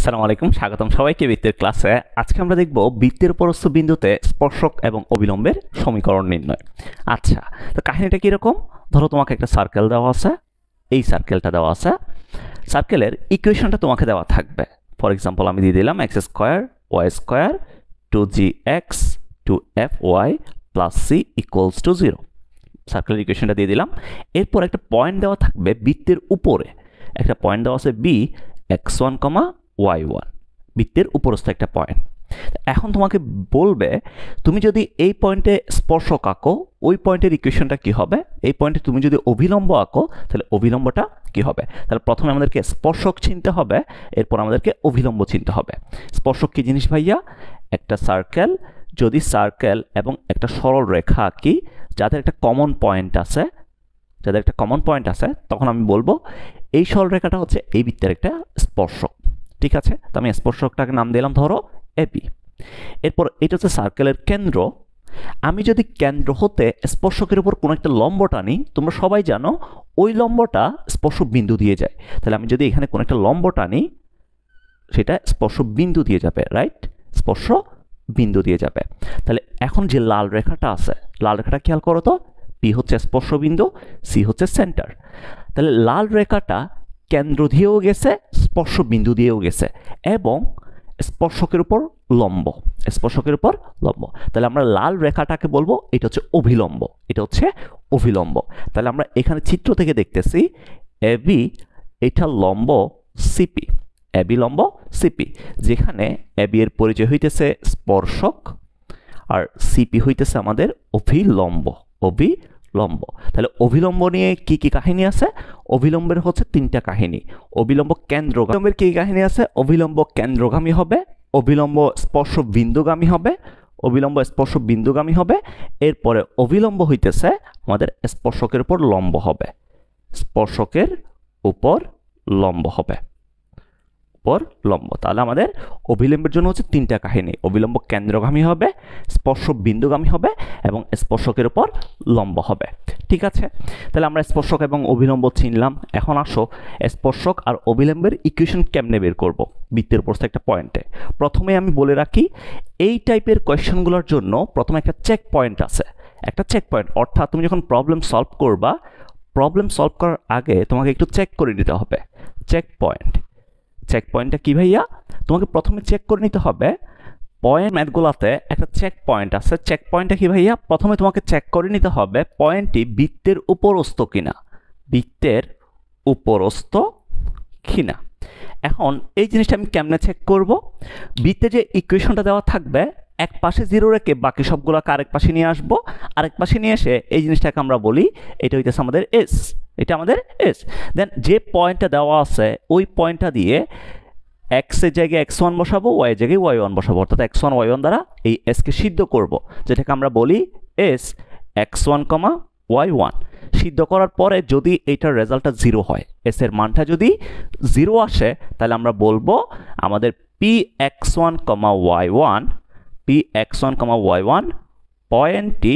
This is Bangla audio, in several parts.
আসসালামু আলাইকুম, স্বাগতম সবাইকে বৃত্তের ক্লাসে। আজকে আমরা দেখব বৃত্তের উপরস্থ বিন্দুতে স্পর্শক এবং অবিলম্বের সমীকরণ নির্ণয়। আচ্ছা, তো কাহিনীটা কিরকম? ধরো তোমাকে একটা সার্কেল দেওয়া আছে, এই সার্কেলটা দেওয়া আছে, সার্কেলের ইকুয়েশনটা তোমাকে দেওয়া থাকবে। ফর এক্সাম্পল আমি দিয়ে দিলাম x square y square 2gx 2fy plus c equals to 0। সার্কেলের ইকুয়েশনটা দিয়ে দিলাম। এরপর একটা পয়েন্ট দেওয়া থাকবে বৃত্তের উপরে, একটা পয়েন্ট দেওয়া আছে বি x1, y1, বৃত্তের উপরস্থ একটা পয়েন্ট। এখন তোমাকে বলবে তুমি যদি এই পয়েন্টে স্পর্শক আঁকো, ওই পয়েন্টের ইকুয়েশনটা কি হবে। এই পয়েন্টে তুমি যদি অভিলম্ব আঁকো, তাহলে অভিলম্বটা কি হবে। তাহলে প্রথমে আমাদেরকে স্পর্শক চিনতে হবে, এরপর আমাদেরকে অভিলম্ব চিনতে হবে। স্পর্শক কি জিনিস ভাইয়া? একটা সার্কেল, যদি সার্কেল এবং একটা সরল রেখা আঁকি যাদের একটা কমন পয়েন্ট আছে, তখন আমি বলবো এই সরল রেখাটা হচ্ছে এই বৃত্তের একটা স্পর্শক। ঠিক আছে, তো আমি স্পর্শকটাকে নাম দিলাম ধরো এবি। এরপর এটা হচ্ছে সার্কেলের কেন্দ্র। আমি যদি কেন্দ্র হতে স্পর্শকের উপর কোনো একটা লম্ব টানি, তোমরা সবাই জানো ওই লম্বটা স্পর্শ বিন্দু দিয়ে যায়। তাহলে আমি যদি এখানে কোনো একটা লম্ব টানি, সেটা স্পর্শ বিন্দু দিয়ে যাবে, রাইট? স্পর্শ বিন্দু দিয়ে যাবে। তাহলে এখন যে লাল রেখাটা আছে, লাল রেখাটা খেয়াল করো তো, পি হচ্ছে স্পর্শ বিন্দু, সি হচ্ছে সেন্টার। তাহলে লাল রেখাটা কেন্দ্র দিয়েও গেছে, স্পর্শ বিন্দু দিয়েও গেছে, এবং স্পর্শকের উপর লম্ব, স্পর্শকের উপর লম্ব। তাহলে আমরা লাল রেখাটাকে বলবো এটা হচ্ছে অভিলম্ব, এটা হচ্ছে অভিলম্ব। তাহলে আমরা এখানে চিত্র থেকে দেখতেছি এবি, এটা লম্ব সিপি, এবি লম্ব সিপি, যেখানে এবি এর পরিচয় হইতেছে স্পর্শক আর সিপি হইতেছে আমাদের অভিলম্ব, অভিলম্ব। তাহলে অভিলম্ব নিয়ে কি কি কাহিনী আছে? অভিলম্বের হচ্ছে তিনটা কাহিনী। অভিলম্ব কেন্দ্রগামীর কি কাহিনী আছে? অভিলম্ব কেন্দ্রগামী হবে, অভিলম্ব স্পর্শ বিন্দুগামী হবে, অভিলম্ব স্পর্শ বিন্দুগামী হবে। এরপরে অভিলম্ব হইতেছে আমাদের স্পর্শকের উপর লম্ব হবে, স্পর্শকের উপর লম্ব হবে, উপর লম্ব। তাহলে আমাদের অভিলম্বের জন্য হচ্ছে তিনটা কাহিনী। অভিলম্ব কেন্দ্রগামী হবে, স্পর্শ বিন্দুগামী হবে, এবং স্পর্শকের উপর লম্ব হবে। ঠিক আছে, তাহলে আমরা স্পর্শক এবং অভিলম্ব চিনলাম। এখন আসো স্পর্শক আর অভিলম্বের ইকুয়েশন কেমনে বের করব বৃত্তের উপর একটা পয়েন্টে। প্রথমে আমি বলে রাখি, এই টাইপের কোয়েশ্চেনগুলোর জন্য প্রথমে একটা চেক পয়েন্ট আছে, একটা চেক পয়েন্ট। অর্থাৎ তুমি যখন প্রবলেম সলভ করবা, প্রবলেম সলভ করার আগে তোমাকে একটু চেক করে নিতে হবে। চেক পয়েন্ট, চেক পয়েন্টটা কি ভাইয়া? তোমাকে প্রথমে চেক করে নিতে হবে পয়েন্ট ম্যাথগুলোতে একটা চেক পয়েন্ট আছে। চেক পয়েন্টটা কি ভাইয়া? প্রথমে তোমাকে চেক করে নিতে হবে পয়েন্টটি বৃত্তের উপরস্থ কিনা, বৃত্তের উপরস্থ কিনা। এখন এই জিনিসটা আমি কেমনে চেক করব? বৃত্তে যে ইকুয়েশনটা দেওয়া থাকবে, এক পাশে জিরো রেখে বাকি সবগুলোকে আরেক পাশে নিয়ে আসবো, আরেক পাশে নিয়ে এসে এই জিনিসটাকে আমরা বলি এটা হইতেছে আমাদের এস, এটা আমাদের এস। দেন যে পয়েন্টটা দেওয়া আছে ওই পয়েন্টটা দিয়ে এক্স এর জায়গায় x1 বসাবো, ওয়াই এর জায়গায় y1 বসাবো, অর্থাৎ x1 y1 দ্বারা এই s কে সিদ্ধ করব, যেটাকে আমরা বলি এস x1, y1। সিদ্ধ করার পরে যদি এইটার রেজাল্টটা 0 হয়, এস এর মানটা যদি 0 আসে, তাহলে আমরা বলবো আমাদের px1, y1, px1, y1 পয়েন্টটি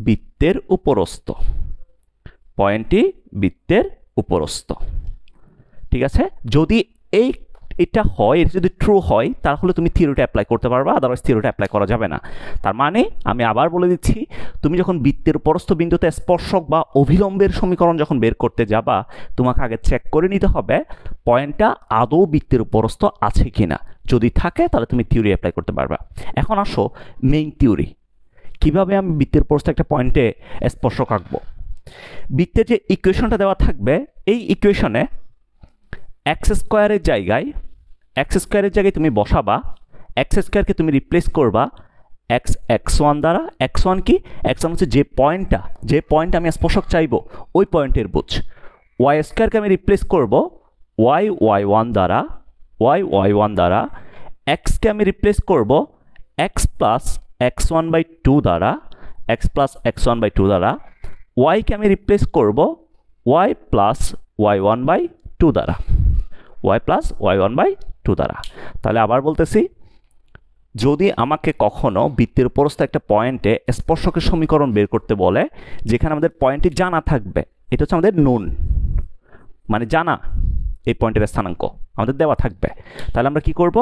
বৃত্তের উপরস্থ, পয়েন্টটি বৃত্তের উপরস্থ। ঠিক আছে, যদি এটা হয়, এটা যদি ট্রু হয়, তাহলে তুমি থিওরিটা অ্যাপ্লাই করতে পারবা, আদারওয়াইজ থিওরিটা অ্যাপ্লাই করা যাবে না। তার মানে আমি আবার বলে দিচ্ছি, তুমি যখন বৃত্তের উপরস্থ বিন্দুতে স্পর্শক বা অভিলম্বের সমীকরণ যখন বের করতে যাবা, তোমাকে আগে চেক করে নিতে হবে পয়েন্টটা আদৌ বৃত্তের উপরস্থ আছে কিনা। যদি থাকে তাহলে তুমি থিওরি অ্যাপ্লাই করতে পারবা। এখন আসো মেইন থিওরি, কিভাবে আমি বৃত্তের উপরস্থ একটা পয়েন্টে স্পর্শক আঁকবো। বৃত্তের যে ইকুয়েশনটা দেওয়া থাকবে, এই ইকুয়েশনে এক্স স্কোয়ারের জায়গায় তুমি বসাবা, এক্স স্কোয়ারকে তুমি রিপ্লেস করবা x1 দ্বারা। x1 কি? x1 হচ্ছে যে পয়েন্টটা আমি স্পর্শক চাইবো, ওই পয়েন্টের বুঝ। ওয়াই স্কোয়ারকে আমি রিপ্লেস করব y1 দ্বারা, এক্সকে আমি রিপ্লেস করব x প্লাস x1/2 দ্বারা, ওয়াইকে আমি রিপ্লেস করব y প্লাস y1/2 দ্বারা, তাহলে আবার বলতেছি, যদি আমাকে কখনো বৃত্তের উপরস্থ একটা পয়েন্টে স্পর্শকের সমীকরণ বের করতে বলে, যেখানে আমাদের পয়েন্টটি জানা থাকবে, এটা হচ্ছে আমাদের নুন, মানে জানা এই পয়েন্টের স্থানাঙ্ক আমাদের দেওয়া থাকবে। তাহলে আমরা কি করব,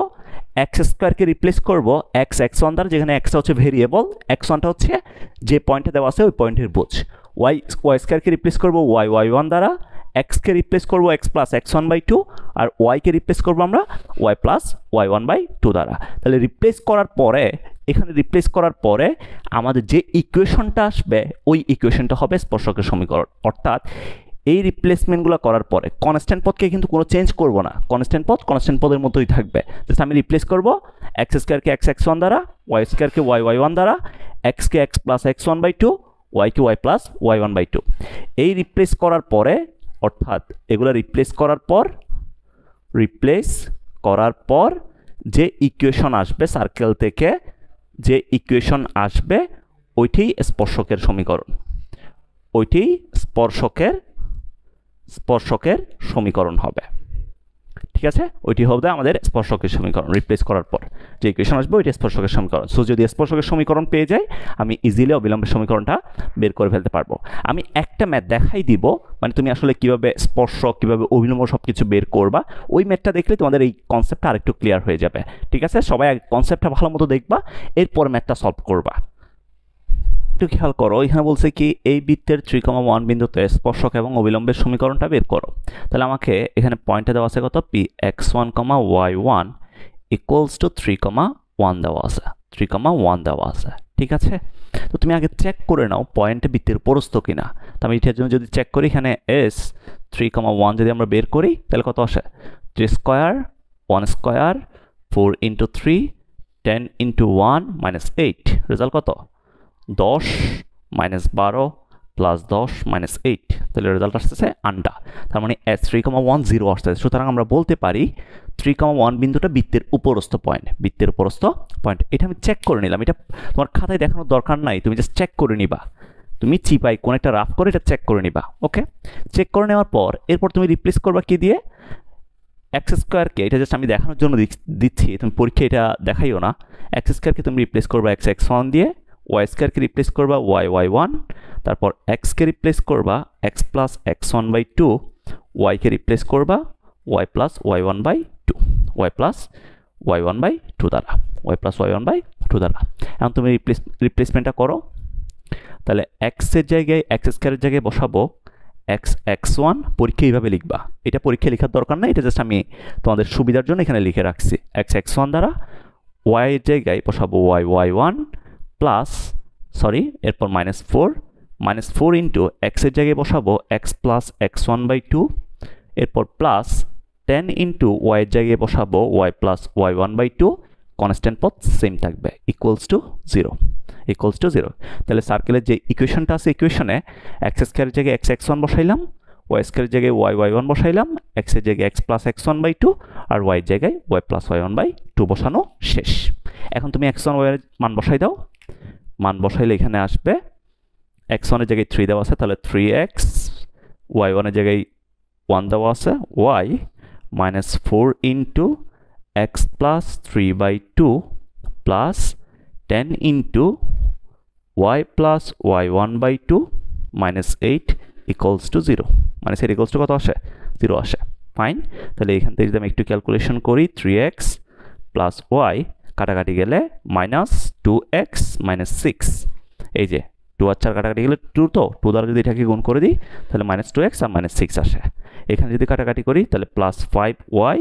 এক্স স্কোয়ারকে রিপ্লেস করব এক্স ওয়ান দ্বারা, যেখানে এক্স হচ্ছে ভেরিয়েবল, এক্স ওয়ানটা হচ্ছে যে পয়েন্টে দেওয়া আছে ওই পয়েন্টের বুঝ। ওয়াই স্কোয়ারকে রিপ্লেস করব ওয়াই ওয়ান দ্বারা, এক্সকে রিপ্লেস করবো X plus x one by two, আর ওয়াইকে রিপ্লেস করবো আমরা Y plus Y one by two দ্বারা। তাহলে রিপ্লেস করার পরে, এখানে রিপ্লেস করার পরে আমাদের যে ইকুয়েশনটা আসবে ওই ইকুয়েশনটা হবে স্পর্শকের সমীকরণ। অর্থাৎ এই রিপ্লেসমেন্টগুলো করার পরে কনস্ট্যান্ট পদকে কিন্তু কোনো চেঞ্জ করব না, কনস্ট্যান্ট পদ কনস্ট্যান্ট পদের মতোই থাকবে। জাস্ট আমি রিপ্লেস করব এক্স স্কোয়ারকে এক্স ওয়ান দ্বারা, ওয়াই স্কোয়ারকে ওয়াই ওয়ান দ্বারা, এক্সকে X plus x one by two, ওয়াইকে Y plus Y one by two. এই রিপ্লেস করার পরে, অর্থাৎ এগুলো রিপ্লেস করার পর যে ইকুয়েশন আসবে সার্কেল থেকে, যে ইকুয়েশন আসবে ওইটি স্পর্শকের সমীকরণ, ওইটি স্পর্শকের সমীকরণ হবে। ঠিক আছে, ওইটি হবে আমাদের স্পর্শকের সমীকরণ। রিপ্লেস করার পর যে ইকুয়েশন আসবে ওইটি স্পর্শকের সমীকরণ। সো যদি স্পর্শকের সমীকরণ পেয়ে যাই, আমি ইজিলি অবিলম্বের সমীকরণটা বের করে ফেলতে পারবো। আমি একটা ম্যাথ দেখাই দিব, মানে তুমি আসলে কিভাবে স্পর্শক, কিভাবে অবিলম্ব সব কিছু বের করবা, ওই ম্যাথটা দেখলে তোমাদের এই কনসেপ্টটা আরেকটু ক্লিয়ার হয়ে যাবে। ঠিক আছে, সবাই কনসেপ্টটা ভালো মতো দেখবা, এরপর ম্যাথটা সলভ করবা। একটু খেয়াল করো, এখানে বলছে কি এই বৃত্তের 3,1 বিন্দুতে স্পর্শক এবং অবিলম্বের সমীকরণটা বের করো। তাহলে আমাকে এখানে পয়েন্টে দেওয়া আছে কত, P x1, y1 equals to 3,1 দেওয়া আছে, 3,1 দেওয়া আছে। ঠিক আছে, তো তুমি আগে চেক করে নাও পয়েন্টে বৃত্তের প্রস্থ কিনা। তো আমি এটার জন্য যদি চেক করি, এখানে এস 3,1 যদি আমরা বের করি তাহলে কত আসে, 3 square 1 square 4 into 3 10 into 1 minus 8, result কত 10 মাইনাস 12 প্লাস 10 মাইনাস 8, তাহলে রেজাল্ট আসতেছে আন্ডা। তার মানে এস 3,1 0 আসতেছে। সুতরাং আমরা বলতে পারি 3,1 বিন্দুটা বৃত্তের উপরস্থ পয়েন্ট, বৃত্তের উপরস্থ পয়েন্ট। এটা আমি চেক করে নিলাম, এটা তোমার খাতায় দেখানোর দরকার নাই, তুমি জাস্ট চেক করে নিবা, তুমি চিপাই কোন একটা রাফ করে এটা চেক করে নিবা। ওকে, চেক করে নেওয়ার পর এরপর তুমি রিপ্লেস করবা কি দিয়ে, এক্স স্কোয়ারকে, এটা জাস্ট আমি দেখানোর জন্য দিচ্ছি, তুমি পরীক্ষা এটা দেখাইও না। এক্স স্কোয়ারকে তুমি রিপ্লেস করবা এক্স ওয়ান দিয়ে, ওয়াই স্কোয়ারকে রিপ্লেস করবা ওয়াই ওয়ান, তারপর এক্সকে রিপ্লেস করবা X plus x one by two, ওয়াইকে রিপ্লেস করবা Y plus Y one by two, Y plus Y one by two দ্বারা, Y plus Y one by two দ্বারা। এখন তুমি রিপ্লেসমেন্টটা করো। তাহলে এক্সের জায়গায় এক্স স্কোয়ারের জায়গায় বসাবো এক্স ওয়ান, পরীক্ষা এইভাবে লিখবা, এটা পরীক্ষা লেখার দরকার নাই, এটা জাস্ট আমি তোমাদের সুবিধার জন্য এখানে লিখে রাখছি। এক্স ওয়ান দ্বারা ওয়াই এর জায়গায় বসাবো ওয়াই ওয়ান প্লাস, সরি এরপর মাইনাস ফোর ইন্টু এক্সের জায়গায় বসাবো x plus x one by two, এরপর প্লাস 10 ইন্টু ওয়াইয়ের জায়গায় বসাবো y plus Y one by two, constant পদ সেম থাকবে, ইকুয়ালস টু জিরো। তাহলে সার্কেলের যে ইকুয়েশনটা আছে, ইকুয়েশনে এক্স স্কোয়ারের জায়গায় এক্স ওয়ান বসাইলাম, ওয়াই স্কোয়ারের জায়গায় ওয়াই ওয়ান বসাইলাম, এক্সের জায়গায় X plus x one by two, আর ওয়াইয়ের জায়গায় Y plus Y one by two বসানো শেষ। এখন তুমি এক্স ওয়ান ওয়াইয়ের মান বসাই দাও, মান বসাইলে এখানে আসবে এক্স ওয়ানের জায়গায় 3 দেওয়া আছে, তাহলে 3x, ওয়াই ওয়ানের জায়গায় 1 দেওয়া আছে, y minus 4 into x plus 3 by two plus 10 into y plus Y one by two minus 8 equals to 0, minus 8 equals to কত আসে, 0 আসে। ফাইন, তাহলে এখান থেকে যদি আমি একটু ক্যালকুলেশন করি, 3x প্লাস ওয়াই কাটাকাটি গেলে মাইনাস 2x মাইনাস 6, এই যে 2 আর 4 কাটাকাটি গেলে 2, তো 2 দ্বারা যদি এটাকে গুণ করে দিই তাহলে মাইনাস 2x আর মাইনাস 6 আসে। এখানে যদি কাটাকাটি করি তাহলে plus 5y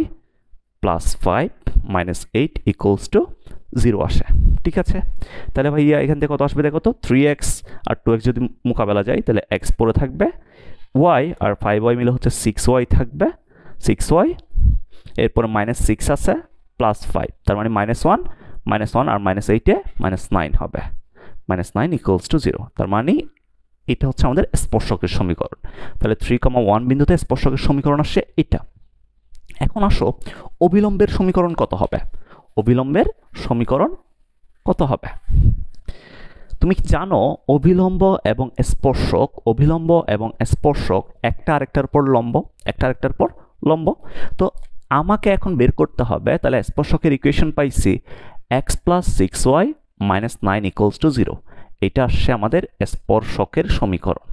plus 5 minus 8 equals to 0 আসে। ঠিক আছে, তাহলে ভাইয়া এখান থেকে কত আসবে দেখো তো, 3x আর 2x যদি মোকাবেলা যায় তাহলে x পরে থাকবে, y আর 5y মিলে হচ্ছে 6y থাকবে, 6y, এরপর মাইনাস 6 আছে প্লাস 5, তার মানে মাইনাস 1 আর মাইনাস 8 এ মাইনাস 9 হবে, মাইনাস 9 ইকুয়ালস টু 0। তার মানে এটা হচ্ছে আমাদের স্পর্শকের সমীকরণ। তাহলে 3,1 বিন্দুতে স্পর্শকের সমীকরণ আসছে এটা। এখন আসো অবিলম্বের সমীকরণ কত হবে, অবিলম্বের সমীকরণ কত হবে। তুমি কি জানো অবিলম্ব এবং স্পর্শক একটা আরেকটার পর লম্ব, একটা আরেকটার পর লম্ব। তো আমাকে এখন বের করতে হবে, তাহলে স্পর্শকের ইকুয়েশন পাইছি x plus 6y minus 9 equals to 0, এটা আসছে আমাদের স্পর্শকের সমীকরণ।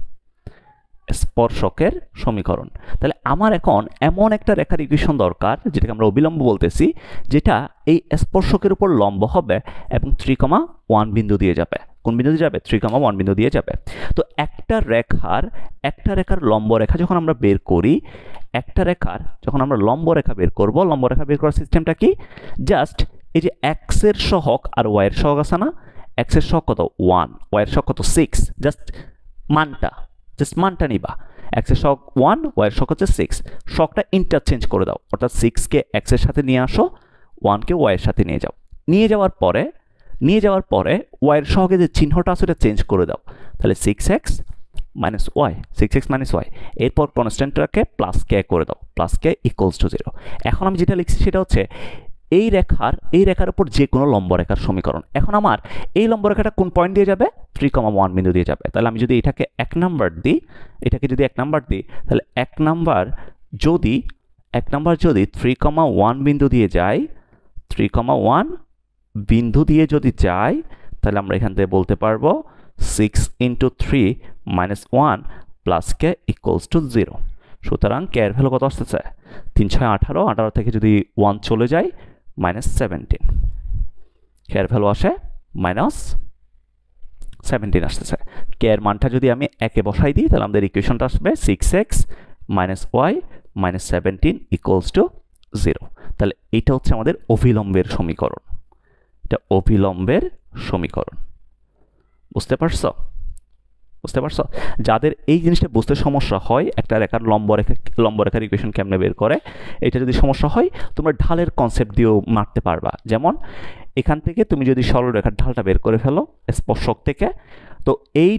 স্পর্শকের সমীকরণ। তাহলে আমার এখন এমন একটা রেখার ইকুয়েশন দরকার যেটাকে আমরা অবিলম্ব বলতেছি, যেটা এই স্পর্শকের উপর লম্ব হবে এবং 3,1 বিন্দু দিয়ে যাবে। কোন বিন্দু দিয়ে যাবে? 3,1 বিন্দু দিয়ে যাবে। তো একটা রেখার লম্ব রেখা যখন আমরা বের করি, যখন আমরা লম্ব রেখা বের করব, লম্ব রেখা বের করার সিস্টেমটা কি? জাস্ট এই যে এক্স এর সহগ আর ওয়াই এর সহগ আছে না, এক্স এর সহগ কত 1, ওয়াই এর সহগ কত 6, জাস্ট মানটা নিবা। এক্স এর সহগ 1, ওয়াই এর সহগ হচ্ছে 6, সহগটা ইন্টারচেঞ্জ করে দাও, অর্থাৎ 6 কে এক্স এর সাথে নিয়ে আসো, 1 কে ওয়াই এর সাথে নিয়ে যাও। নিয়ে যাওয়ার পরে ওয়াই এর সহগে যে চিহ্নটা আছে ওটা চেঞ্জ করে দাও, তাহলে 6x মাইনাস ওয়াই, এরপর কনস্ট্যান্টটাকে প্লাস কে করে দাও, প্লাস কে ইকুয়ালস টু 0। এখন আমি যেটা লিখছি সেটা হচ্ছে এই রেখার উপর যে কোনো লম্ব রেখার সমীকরণ। এখন আমার এই লম্ব রেখাটা কোন পয়েন্ট দিয়ে যাবে? 3,1 বিন্দু দিয়ে যাবে। তাহলে আমি যদি এটাকে 1 নাম্বার দিই, তাহলে 1 নাম্বার যদি 3,1 বিন্দু দিয়ে যায়, 3,1 বিন্দু দিয়ে যদি যায়, তাহলে আমরা এখান থেকে বলতে পারবো 6 × 3 - 1 প্লাস কে ইকুয়ালস টু 0। সুতরাং কে এর ভ্যালু কত আসতেছে? 3 6 18, 18 থেকে যদি 1 চলে যায় -17, কে এর ভ্যালু আসে -17 আসতেছে। কে এর মানটা যদি আমি একে বসাই দিই, তাহলে আমাদের ইকুয়েশনটা আসবে 6x - y - 17 ইকুয়ালস টু 0। তাহলে এটা হচ্ছে আমাদের অভিলম্বের সমীকরণ। বুঝতে পারছো? যাদের এই জিনিসটা বুঝতে সমস্যা হয়, একটা রেখার লম্ব রেখার ইকুয়েশন কেমনে বের করে, এটা যদি সমস্যা হয়, তোমরা ঢালের কনসেপ্ট দিয়েও মারতে পারবা। যেমন এখান থেকে তুমি যদি সরল রেখার ঢালটা বের করে ফেলো স্পর্শক থেকে, তো এই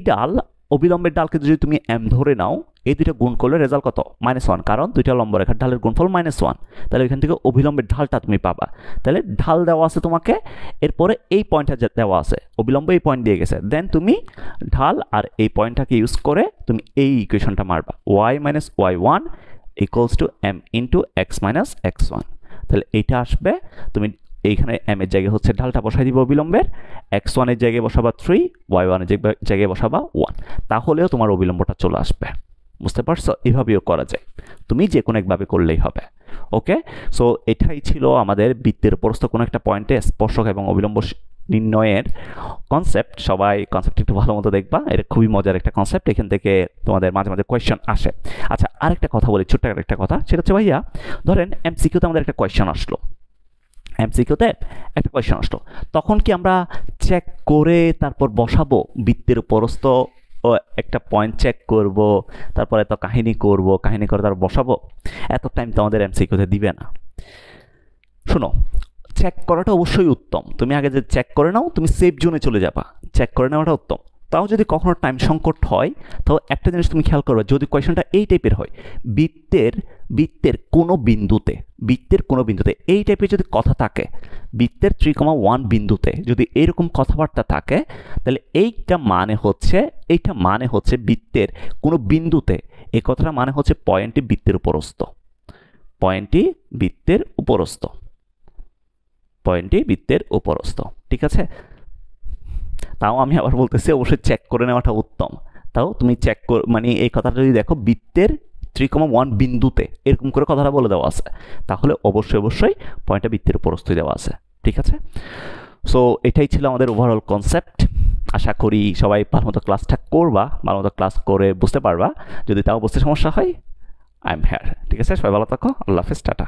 অবিলম্বের ডালকে যদি তুমি m ধরে নাও, এই দুইটা গুণ করলে রেজাল্ট কত? -1, কারণ দুইটা লম্ব রেখার ঢালের গুণফল -1। তাহলে এখান থেকে অবিলম্বের ঢালটা তুমি পাবা। তাহলে ঢাল দেওয়া আছে তোমাকে, এরপরে এই পয়েন্টটা দেওয়া আছে, অবিলম্ব এই পয়েন্ট দিয়ে গেছে, দেন তুমি ঢাল আর এই পয়েন্টটাকে ইউজ করে তুমি এই ইকুয়েশনটা মারবা, y - y1 equals to m × x - x1। তাহলে এইটা আসবে, তুমি এইখানে m এর জায়গায় হচ্ছে ঢালটা বসাই দিবে অবিলম্বের, x1 এর জায়গায় বসাবা 3, y1 এর জায়গায় বসাবা 1, তাহলেও তোমার অবিলম্বটা চলে আসবে। বুঝতে পারছো? এভাবেও করা যায়, তুমি যে কোনো একভাবে করলেই হবে। ওকে, সো এটাই ছিল আমাদের বৃত্তের উপরস্থ কোনো একটা পয়েন্টে স্পর্শক এবং অবিলম্ব নির্ণয়ের কনসেপ্ট। সবাই কনসেপ্ট একটু ভালো মতো দেখবা, এটা খুবই মজার একটা কনসেপ্ট, এখান থেকে তোমাদের মাঝে মাঝে কোয়েশ্চেন আসে। আচ্ছা, আরেকটা কথা বলি, ছোট্ট একটা কথা, সেটা হচ্ছে ভাইয়া ধরেন এমসিকিউতে আমাদের একটা কোয়েশ্চেন আসলো, তখন কি আমরা চেক করে তারপর বসাবো? বৃত্তের উপরস্থ একটা পয়েন্ট চেক করব, তারপর এত কাহিনী করে তারপর বসাবো? এত টাইম তো আমাদের এমসিকিউতে দিবে না। শোনো, চেক করাটা অবশ্যই উত্তম, তুমি আগে যে চেক করে নাও, তুমি সেফ জোনে চলে যাবা, চেক করে নেওয়াটা উত্তম। তাও যদি কখনো টাইম সংকট হয়, তো একটা জিনিস তুমি খেয়াল করবে, যদি কোয়েশ্চনটা এই টাইপের হয়, বৃত্তের কোনো বিন্দুতে এই টাইপের যদি কথা থাকে, বৃত্তের 3,1 বিন্দুতে যদি এরকম কথাবার্তা থাকে, তাহলে এইটা মানে হচ্ছে বৃত্তের কোনো বিন্দুতে, এই কথাটা মানে হচ্ছে পয়েন্টটি বৃত্তের উপরস্থ, ঠিক আছে? তাও আমি আবার বলতেছি, অবশ্যই চেক করে নেওয়াটা উত্তম। তাও তুমি চেক মানে এই কথাটা যদি দেখো বৃত্তের 3,1 বিন্দুতে এরকম করে কথাটা বলে দেওয়া আছে, তাহলে অবশ্যই পয়েন্টটা বৃত্তের উপরস্থই দেওয়া আছে, ঠিক আছে? সো এটাই ছিল আমাদের ওভারঅল কনসেপ্ট। আশা করি সবাই ভালোমতো ক্লাসটা করবা, ভালোমতো ক্লাস করে বুঝতে পারবা। যদি তাও বুঝতে সমস্যা হয়, আই এম হেয়ার, ঠিক আছে? সবাই ভালো থাকো, আল্লাহ হাফেজ, টাটা।